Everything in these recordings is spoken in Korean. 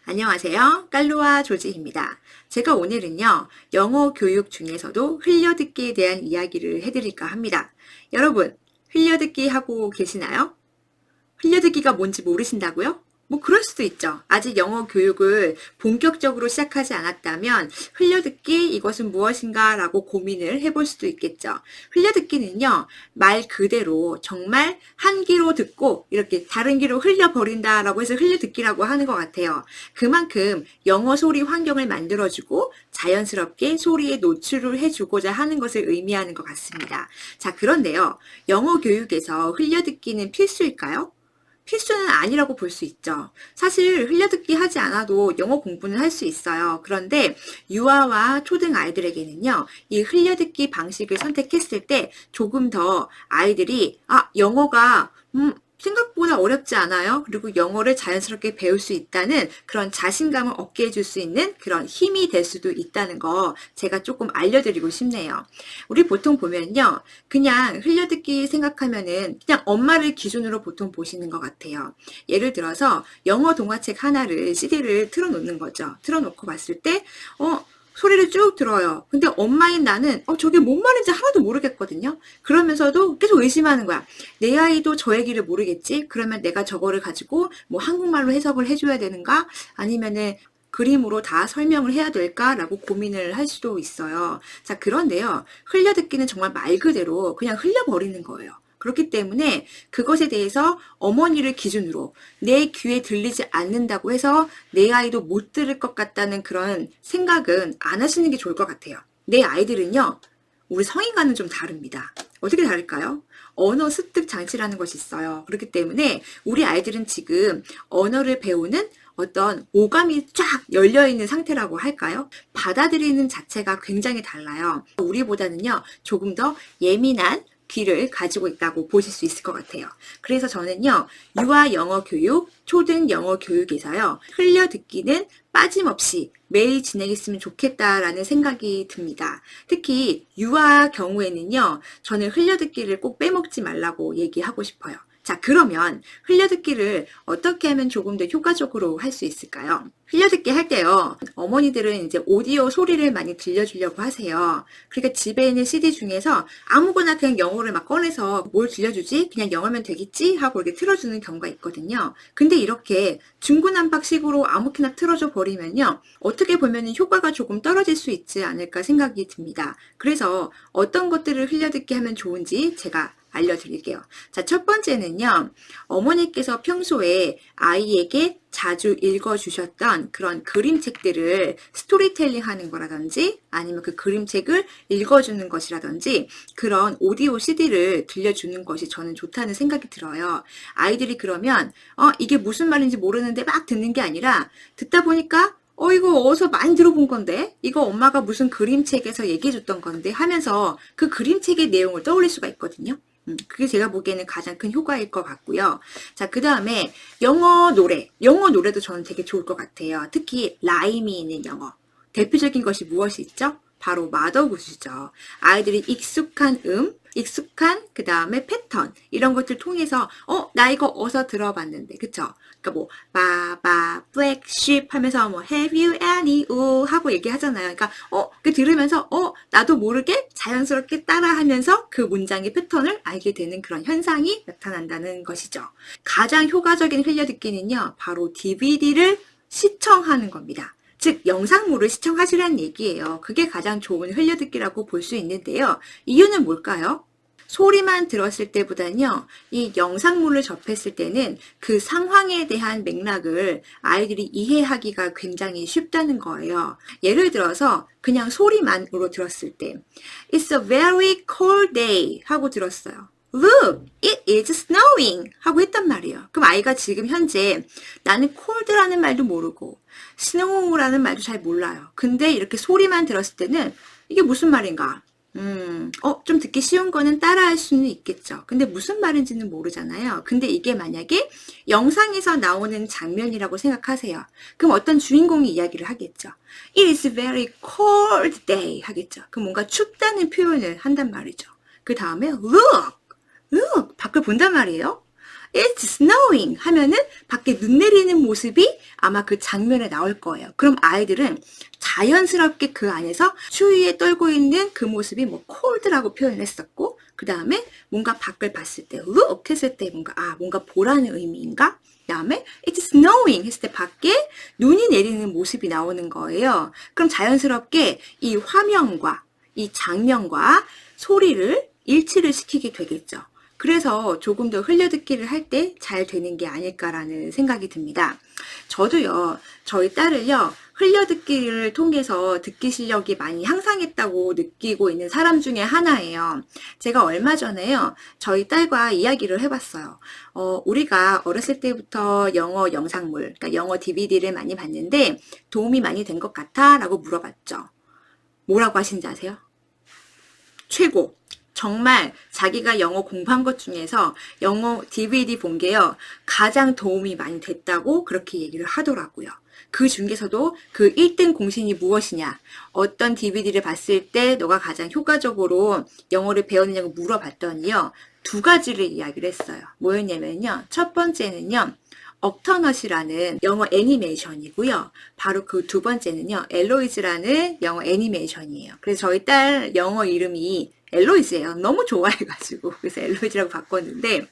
안녕하세요. 깔루아 조지입니다. 제가 오늘은요, 영어 교육 중에서도 흘려듣기에 대한 이야기를 해드릴까 합니다. 여러분, 흘려듣기 하고 계시나요? 흘려듣기가 뭔지 모르신다고요? 뭐 그럴 수도 있죠. 아직 영어 교육을 본격적으로 시작하지 않았다면 흘려듣기 이것은 무엇인가 라고 고민을 해볼 수도 있겠죠. 흘려듣기는요, 말 그대로 정말 한 귀로 듣고 이렇게 다른 귀로 흘려버린다 라고 해서 흘려듣기라고 하는 것 같아요. 그만큼 영어 소리 환경을 만들어주고 자연스럽게 소리에 노출을 해주고자 하는 것을 의미하는 것 같습니다. 자, 그런데요, 영어 교육에서 흘려듣기는 필수일까요? 필수는 아니라고 볼 수 있죠. 사실 흘려듣기 하지 않아도 영어 공부는 할 수 있어요. 그런데 유아와 초등 아이들에게는요, 이 흘려듣기 방식을 선택했을 때 조금 더 아이들이 영어가 생각보다 어렵지 않아요. 그리고 영어를 자연스럽게 배울 수 있다는 그런 자신감을 얻게 해줄 수 있는 그런 힘이 될 수도 있다는 거 제가 조금 알려드리고 싶네요. 우리 보통 보면요. 그냥 흘려듣기 생각하면은 그냥 엄마를 기준으로 보통 보시는 것 같아요. 예를 들어서 영어 동화책 하나를 CD를 틀어놓는 거죠. 틀어놓고 봤을 때 소리를 쭉 들어요. 근데 엄마인 나는 저게 뭔 말인지 하나도 모르겠거든요. 그러면서도 계속 의심하는 거야. 내 아이도 저 얘기를 모르겠지? 그러면 내가 저거를 가지고 뭐 한국말로 해석을 해줘야 되는가? 아니면은 그림으로 다 설명을 해야 될까라고 고민을 할 수도 있어요. 자, 그런데요. 흘려듣기는 정말 말 그대로 그냥 흘려버리는 거예요. 그렇기 때문에 그것에 대해서 어머니를 기준으로 내 귀에 들리지 않는다고 해서 내 아이도 못 들을 것 같다는 그런 생각은 안 하시는 게 좋을 것 같아요. 내 아이들은요, 우리 성인과는 좀 다릅니다. 어떻게 다를까요? 언어 습득 장치라는 것이 있어요. 그렇기 때문에 우리 아이들은 지금 언어를 배우는 어떤 오감이 쫙 열려있는 상태라고 할까요? 받아들이는 자체가 굉장히 달라요. 우리보다는요, 조금 더 예민한 귀를 가지고 있다고 보실 수 있을 것 같아요. 그래서 저는요, 유아 영어 교육, 초등 영어 교육에서요, 흘려듣기는 빠짐없이 매일 진행했으면 좋겠다라는 생각이 듭니다. 특히 유아 경우에는요, 저는 흘려듣기를 꼭 빼먹지 말라고 얘기하고 싶어요. 자, 그러면 흘려듣기를 어떻게 하면 조금 더 효과적으로 할 수 있을까요? 흘려듣기 할 때요, 어머니들은 이제 오디오 소리를 많이 들려주려고 하세요. 그러니까 집에 있는 CD 중에서 아무거나 그냥 영어를 막 꺼내서 뭘 들려주지? 그냥 영어면 되겠지? 하고 이렇게 틀어주는 경우가 있거든요. 근데 이렇게 중구난방식으로 아무렇게나 틀어줘 버리면요, 어떻게 보면 효과가 조금 떨어질 수 있지 않을까 생각이 듭니다. 그래서 어떤 것들을 흘려듣기 하면 좋은지 제가 알려드릴게요. 자, 첫 번째는요, 어머니께서 평소에 아이에게 자주 읽어주셨던 그런 그림책들을 스토리텔링 하는 거라든지 아니면 그 그림책을 읽어주는 것이라든지 그런 오디오 CD를 들려주는 것이 저는 좋다는 생각이 들어요. 아이들이 그러면 이게 무슨 말인지 모르는데 막 듣는 게 아니라 듣다 보니까 이거 어디서 많이 들어본 건데? 이거 엄마가 무슨 그림책에서 얘기해줬던 건데? 하면서 그 그림책의 내용을 떠올릴 수가 있거든요. 그게 제가 보기에는 가장 큰 효과일 것 같고요. 자, 그 다음에 영어 노래. 영어 노래도 저는 되게 좋을 것 같아요. 특히 라임이 있는 영어. 대표적인 것이 무엇이 있죠? 바로 마더구스죠. 아이들이 익숙한 익숙한 그 다음에 패턴 이런 것들 통해서 나 이거 어디서 들어봤는데 그쵸? 그러니까 뭐 바바 black sheep 하면서 뭐 have you any 하고 얘기하잖아요. 그러니까 그 들으면서 나도 모르게 자연스럽게 따라하면서 그 문장의 패턴을 알게 되는 그런 현상이 나타난다는 것이죠. 가장 효과적인 흘려듣기는요, 바로 DVD를 시청하는 겁니다. 즉 영상물을 시청하시라는 얘기예요. 그게 가장 좋은 흘려듣기라고 볼 수 있는데요. 이유는 뭘까요? 소리만 들었을 때보다는요, 이 영상물을 접했을 때는 그 상황에 대한 맥락을 아이들이 이해하기가 굉장히 쉽다는 거예요. 예를 들어서 그냥 소리만으로 들었을 때 It's a very cold day 하고 들었어요. Look, it is snowing 하고 했단 말이에요. 그럼 아이가 지금 현재 나는 cold라는 말도 모르고 snow라는 말도 잘 몰라요. 근데 이렇게 소리만 들었을 때는 이게 무슨 말인가? 좀 듣기 쉬운 거는 따라할 수는 있겠죠. 근데 무슨 말인지는 모르잖아요. 근데 이게 만약에 영상에서 나오는 장면이라고 생각하세요. 그럼 어떤 주인공이 이야기를 하겠죠. It is very cold day 하겠죠. 그럼 뭔가 춥다는 표현을 한단 말이죠. 그 다음에 look, 밖을 본단 말이에요. It's snowing 하면은 밖에 눈 내리는 모습이 아마 그 장면에 나올 거예요. 그럼 아이들은 자연스럽게 그 안에서 추위에 떨고 있는 그 모습이 뭐 cold라고 표현했었고, 그 다음에 뭔가 밖을 봤을 때 look 했을 때 뭔가 보라는 의미인가? 그 다음에 it's snowing 했을 때 밖에 눈이 내리는 모습이 나오는 거예요. 그럼 자연스럽게 이 화면과 이 장면과 소리를 일치를 시키게 되겠죠. 그래서 조금 더 흘려듣기를 할 때 잘 되는 게 아닐까라는 생각이 듭니다. 저도요, 저희 딸을요, 흘려듣기를 통해서 듣기 실력이 많이 향상했다고 느끼고 있는 사람 중에 하나예요. 제가 얼마 전에요, 저희 딸과 이야기를 해봤어요. 우리가 어렸을 때부터 영어 영상물, 그러니까 영어 DVD를 많이 봤는데 도움이 많이 된 것 같아? 라고 물어봤죠. 뭐라고 하신지 아세요? 최고! 정말 자기가 영어 공부한 것 중에서 영어 DVD 본 게요, 가장 도움이 많이 됐다고 그렇게 얘기를 하더라고요. 그 중에서도 그 1등 공신이 무엇이냐, 어떤 DVD를 봤을 때 너가 가장 효과적으로 영어를 배웠느냐고 물어봤더니요, 두 가지를 이야기를 했어요. 뭐였냐면요, 첫 번째는요, 억터넛이라는 영어 애니메이션이고요. 바로 그 두 번째는요, 엘로이즈라는 영어 애니메이션이에요. 그래서 저희 딸 영어 이름이 엘로이즈예요. 너무 좋아해가지고 그래서 엘로이즈라고 바꿨는데,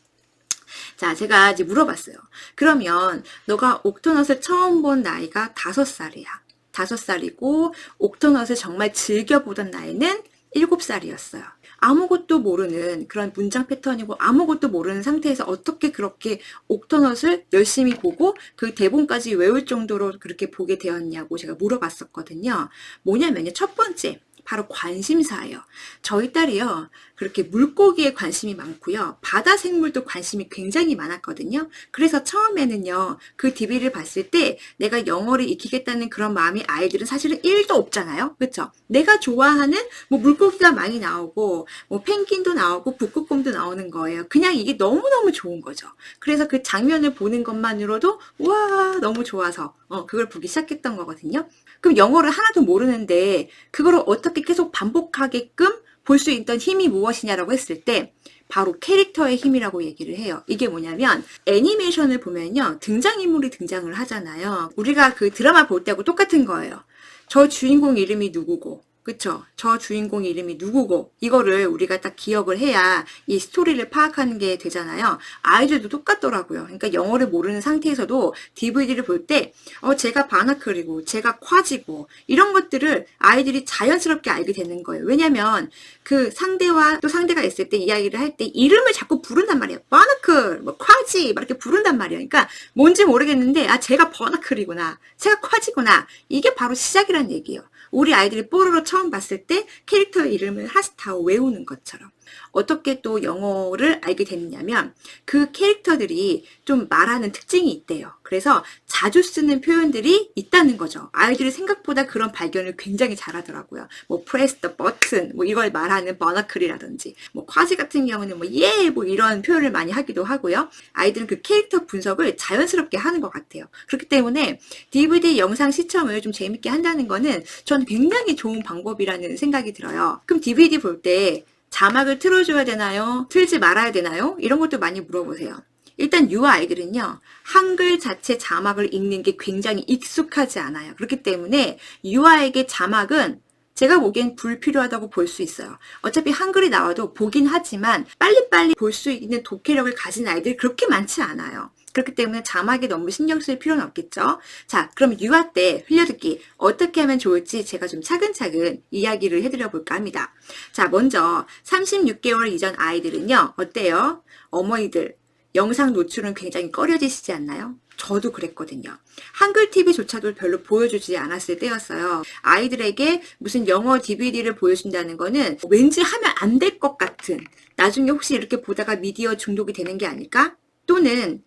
자, 제가 이제 물어봤어요. 그러면 너가 옥터넛을 처음 본 나이가 5살이야. 5살이고 옥터넛을 정말 즐겨보던 나이는 7살이었어요. 아무것도 모르는 그런 문장 패턴이고 아무것도 모르는 상태에서 어떻게 그렇게 옥터넛을 열심히 보고 그 대본까지 외울 정도로 그렇게 보게 되었냐고 제가 물어봤었거든요. 뭐냐면요, 첫 번째, 바로 관심사예요. 저희 딸이요, 그렇게 물고기에 관심이 많고요, 바다 생물도 관심이 굉장히 많았거든요. 그래서 처음에는요, 그 DVD를 봤을 때 내가 영어를 익히겠다는 그런 마음이 아이들은 사실은 1도 없잖아요. 그렇죠? 내가 좋아하는 뭐 물고기가 많이 나오고 뭐 펭귄도 나오고 북극곰도 나오는 거예요. 그냥 이게 너무너무 좋은 거죠. 그래서 그 장면을 보는 것만으로도 와, 너무 좋아서 그걸 보기 시작했던 거거든요. 그럼 영어를 하나도 모르는데 그거를 어떻게 계속 반복하게끔 볼 수 있던 힘이 무엇이냐라고 했을 때 바로 캐릭터의 힘이라고 얘기를 해요. 이게 뭐냐면 애니메이션을 보면요, 등장인물이 등장을 하잖아요. 우리가 그 드라마 볼 때하고 똑같은 거예요. 저 주인공 이름이 누구고, 그쵸? 저 주인공 이름이 누구고, 이거를 우리가 딱 기억을 해야 이 스토리를 파악하는 게 되잖아요. 아이들도 똑같더라고요. 그러니까 영어를 모르는 상태에서도 DVD를 볼 때, 제가 바나클이고, 제가 콰지고, 이런 것들을 아이들이 자연스럽게 알게 되는 거예요. 왜냐면 그 상대와 또 상대가 있을 때 이야기를 할 때 이름을 자꾸 부른단 말이에요. 바나클, 뭐 콰지, 막 이렇게 부른단 말이에요. 그러니까 뭔지 모르겠는데, 제가 바나클이구나, 제가 콰지구나. 이게 바로 시작이란 얘기예요. 우리 아이들이 뽀로로 처음 봤을 때 캐릭터의 이름을 하스타워 외우는 것처럼. 어떻게 또 영어를 알게 됐냐면 그 캐릭터들이 좀 말하는 특징이 있대요. 그래서 자주 쓰는 표현들이 있다는 거죠. 아이들이 생각보다 그런 발견을 굉장히 잘하더라고요. 뭐 press the button, 뭐 이걸 말하는 버너클이라든지, 뭐 콰지 같은 경우는 뭐 뭐 이런 표현을 많이 하기도 하고요. 아이들은 그 캐릭터 분석을 자연스럽게 하는 것 같아요. 그렇기 때문에 DVD 영상 시청을 좀 재밌게 한다는 거는 전 굉장히 좋은 방법이라는 생각이 들어요. 그럼 DVD 볼 때 자막을 틀어줘야 되나요? 틀지 말아야 되나요? 이런 것도 많이 물어보세요. 일단 유아 아이들은요, 한글 자체 자막을 읽는 게 굉장히 익숙하지 않아요. 그렇기 때문에 유아에게 자막은 제가 보기엔 불필요하다고 볼 수 있어요. 어차피 한글이 나와도 보긴 하지만 빨리빨리 볼 수 있는 독해력을 가진 아이들이 그렇게 많지 않아요. 그렇기 때문에 자막에 너무 신경 쓸 필요는 없겠죠. 자, 그럼 유아 때 흘려듣기 어떻게 하면 좋을지 제가 좀 차근차근 이야기를 해드려 볼까 합니다. 자, 먼저 36개월 이전 아이들은요, 어때요? 어머니들, 영상 노출은 굉장히 꺼려지시지 않나요? 저도 그랬거든요. 한글 TV조차도 별로 보여주지 않았을 때였어요. 아이들에게 무슨 영어 DVD를 보여준다는 거는 왠지 하면 안 될 것 같은, 나중에 혹시 이렇게 보다가 미디어 중독이 되는 게 아닐까? 또는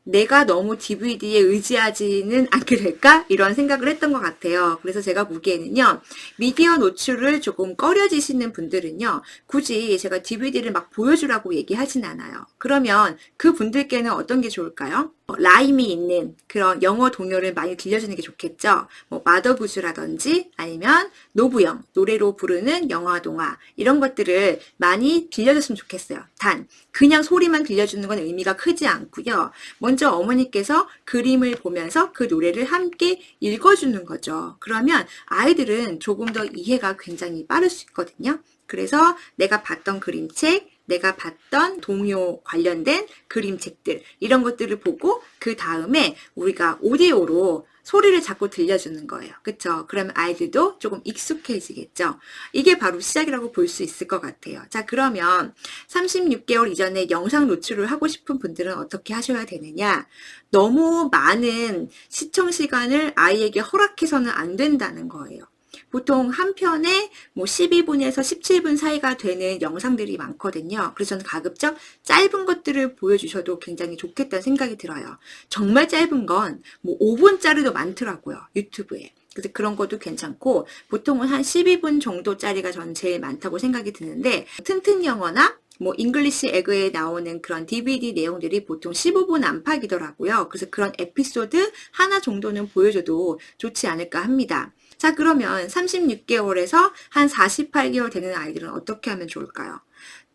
내가 너무 DVD에 의지하지는 않게 될까? 이런 생각을 했던 것 같아요. 그래서 제가 보기에는요, 미디어 노출을 조금 꺼려지시는 분들은요, 굳이 제가 DVD를 막 보여주라고 얘기하진 않아요. 그러면 그 분들께는 어떤 게 좋을까요? 라임이 있는 그런 영어 동요를 많이 들려주는 게 좋겠죠. 뭐 마더구즈라든지 아니면 노부영, 노래로 부르는 영화, 동화 이런 것들을 많이 들려줬으면 좋겠어요. 단 그냥 소리만 들려주는 건 의미가 크지 않고요. 먼저 어머니께서 그림을 보면서 그 노래를 함께 읽어주는 거죠. 그러면 아이들은 조금 더 이해가 굉장히 빠를 수 있거든요. 그래서 내가 봤던 그림책, 내가 봤던 동요 관련된 그림책들 이런 것들을 보고 그 다음에 우리가 오디오로 소리를 자꾸 들려주는 거예요. 그쵸? 그러면 아이들도 조금 익숙해지겠죠? 이게 바로 시작이라고 볼 수 있을 것 같아요. 자, 그러면 36개월 이전에 영상 노출을 하고 싶은 분들은 어떻게 하셔야 되느냐? 너무 많은 시청 시간을 아이에게 허락해서는 안 된다는 거예요. 보통 한 편에 뭐 12분에서 17분 사이가 되는 영상들이 많거든요. 그래서 저는 가급적 짧은 것들을 보여주셔도 굉장히 좋겠다는 생각이 들어요. 정말 짧은 건 뭐 5분짜리도 많더라고요. 유튜브에. 그래서 그런 것도 괜찮고 보통은 한 12분 정도짜리가 저는 제일 많다고 생각이 드는데 튼튼 영어나 뭐 잉글리시 에그에 나오는 그런 DVD 내용들이 보통 15분 안팎이더라고요. 그래서 그런 에피소드 하나 정도는 보여줘도 좋지 않을까 합니다. 자, 그러면 36개월에서 한 48개월 되는 아이들은 어떻게 하면 좋을까요?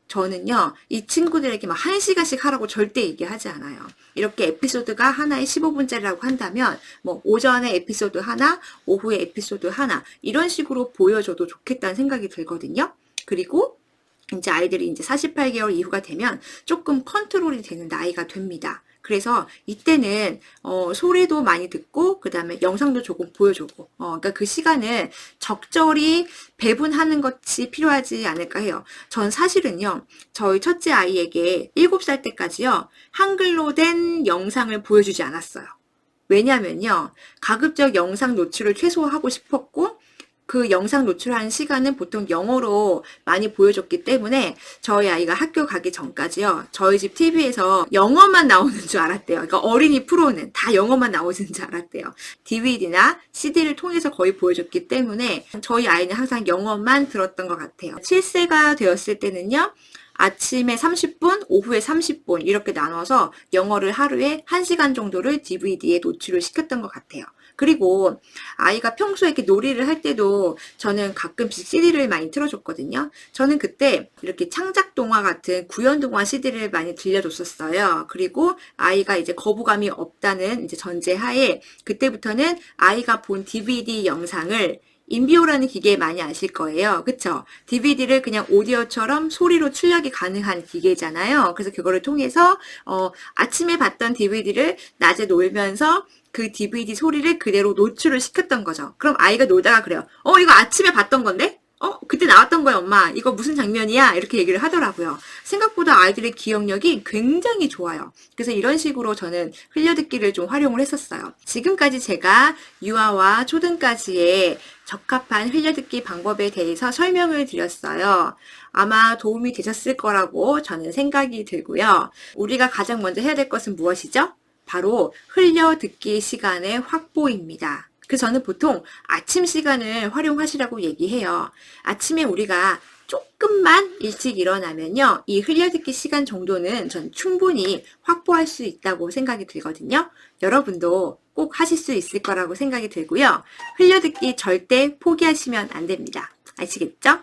저는요, 이 친구들에게 막 1시간씩 하라고 절대 얘기하지 않아요. 이렇게 에피소드가 하나에 15분짜리라고 한다면, 뭐, 오전에 에피소드 하나, 오후에 에피소드 하나, 이런 식으로 보여줘도 좋겠다는 생각이 들거든요. 그리고 이제 아이들이 이제 48개월 이후가 되면 조금 컨트롤이 되는 나이가 됩니다. 그래서 이때는 소리도 많이 듣고 그 다음에 영상도 조금 보여주고 그러니까 그 시간을 적절히 배분하는 것이 필요하지 않을까 해요. 전 사실은요 저희 첫째 아이에게 7살 때까지요 한글로 된 영상을 보여주지 않았어요. 왜냐면요 가급적 영상 노출을 최소화하고 싶었고 그 영상 노출한 시간은 보통 영어로 많이 보여줬기 때문에 저희 아이가 학교 가기 전까지요. 저희 집 TV에서 영어만 나오는 줄 알았대요. 그러니까 어린이 프로는 다 영어만 나오는 줄 알았대요. DVD나 CD를 통해서 거의 보여줬기 때문에 저희 아이는 항상 영어만 들었던 것 같아요. 7세가 되었을 때는요. 아침에 30분, 오후에 30분 이렇게 나눠서 영어를 하루에 1시간 정도를 DVD에 노출을 시켰던 것 같아요. 그리고 아이가 평소에 이렇게 놀이를 할 때도 저는 가끔씩 CD를 많이 틀어줬거든요. 저는 그때 이렇게 창작동화 같은 구연동화 CD를 많이 들려줬었어요. 그리고 아이가 이제 거부감이 없다는 이제 전제하에 그때부터는 아이가 본 DVD 영상을 인비오라는 기계 많이 아실 거예요. 그쵸? DVD를 그냥 오디오처럼 소리로 출력이 가능한 기계잖아요. 그래서 그거를 통해서 아침에 봤던 DVD를 낮에 놀면서 그 DVD 소리를 그대로 노출을 시켰던 거죠. 그럼 아이가 놀다가 그래요. 이거 아침에 봤던 건데? 그때 나왔던 거야, 엄마. 이거 무슨 장면이야? 이렇게 얘기를 하더라고요. 생각보다 아이들의 기억력이 굉장히 좋아요. 그래서 이런 식으로 저는 흘려듣기를 좀 활용을 했었어요. 지금까지 제가 유아와 초등까지의 적합한 흘려듣기 방법에 대해서 설명을 드렸어요. 아마 도움이 되셨을 거라고 저는 생각이 들고요. 우리가 가장 먼저 해야 될 것은 무엇이죠? 바로 흘려듣기 시간의 확보입니다. 그래서 저는 보통 아침 시간을 활용하시라고 얘기해요. 아침에 우리가 조금만 일찍 일어나면요. 이 흘려듣기 시간 정도는 전 충분히 확보할 수 있다고 생각이 들거든요. 여러분도 꼭 하실 수 있을 거라고 생각이 들고요. 흘려듣기 절대 포기하시면 안 됩니다. 아시겠죠?